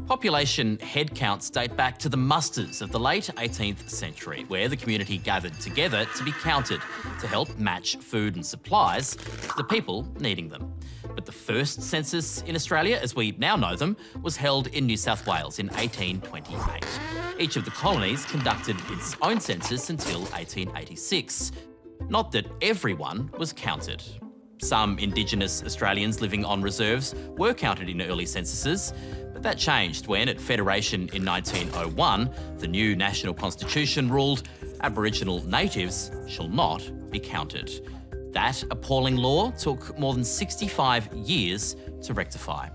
Population head counts date back to the musters of the late 18th century, where the community gathered together to be counted to help match food and supplies to the people needing them. But the first census in Australia, as we now know them, was held in New South Wales in 1828. Each of the colonies conducted its own census until 1886. Not that everyone was counted. Some Indigenous Australians living on reserves were counted in early censuses, but that changed when, at Federation in 1901, the new National Constitution ruled Aboriginal natives shall not be counted. That appalling law took more than 65 years to rectify.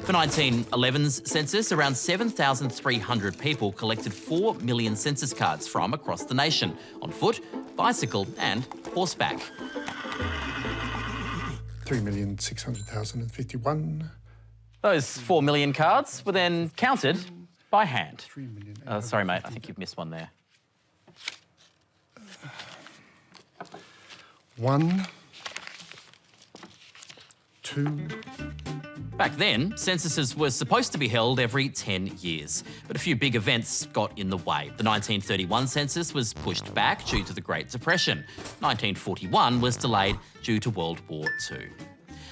For 1911's census, around 7,300 people collected 4 million census cards from across the nation, on foot, bicycle and horseback. 3,600,051. Those 4 million cards were then counted by hand. 3 million. Sorry, mate, I think you've missed one there. 1, 2. Back then, censuses were supposed to be held every 10 years, but a few big events got in the way. The 1931 census was pushed back due to the Great Depression. 1941 was delayed due to World War II.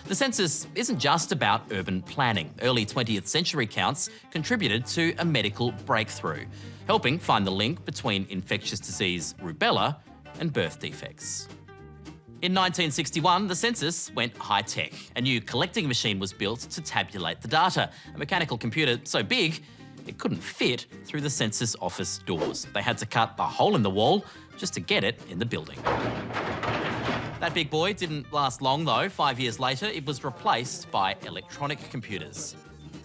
The census isn't just about urban planning. Early 20th century counts contributed to a medical breakthrough, helping find the link between infectious disease rubella and birth defects. In 1961, the census went high-tech. A new collecting machine was built to tabulate the data, a mechanical computer so big it couldn't fit through the census office doors. They had to cut a hole in the wall just to get it in the building. That big boy didn't last long though. 5 years later, it was replaced by electronic computers.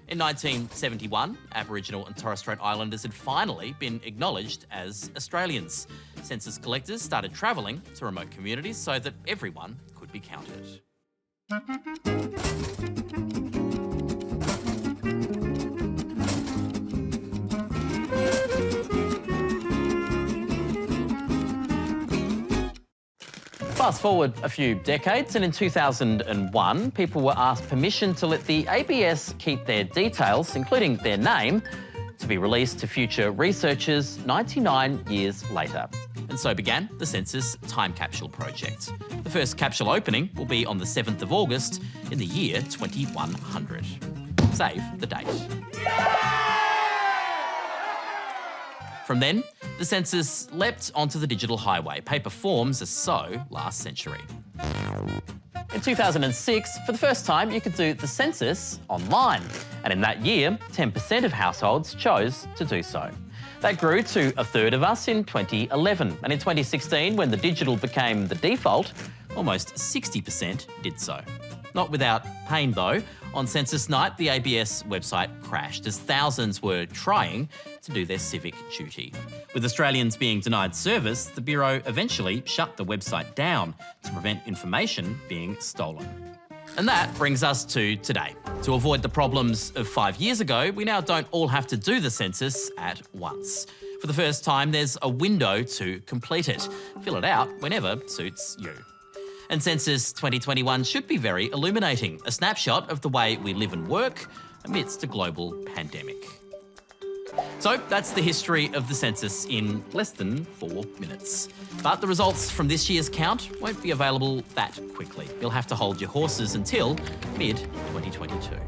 In 1971, Aboriginal and Torres Strait Islanders had finally been acknowledged as Australians. Census collectors started travelling to remote communities so that everyone could be counted. Fast forward a few decades, and in 2001, people were asked permission to let the ABS keep their details, including their name, to be released to future researchers 99 years later. And so began the Census Time Capsule Project. The first capsule opening will be on the 7th of August in the year 2100. Save the date. From then, the census leapt onto the digital highway. Paper forms are so last century. In 2006, for the first time, you could do the census online. And in that year, 10% of households chose to do so. That grew to a third of us in 2011. And in 2016, when the digital became the default, almost 60% did so. Not without pain, though. On census night, the ABS website crashed as thousands were trying to do their civic duty. With Australians being denied service, the Bureau eventually shut the website down to prevent information being stolen. And that brings us to today. To avoid the problems of 5 years ago, we now don't all have to do the census at once. For the first time, there's a window to complete it. Fill it out whenever suits you. And Census 2021 should be very illuminating, a snapshot of the way we live and work amidst a global pandemic. So that's the history of the census in less than 4 minutes. But the results from this year's count won't be available that quickly. You'll have to hold your horses until mid-2022.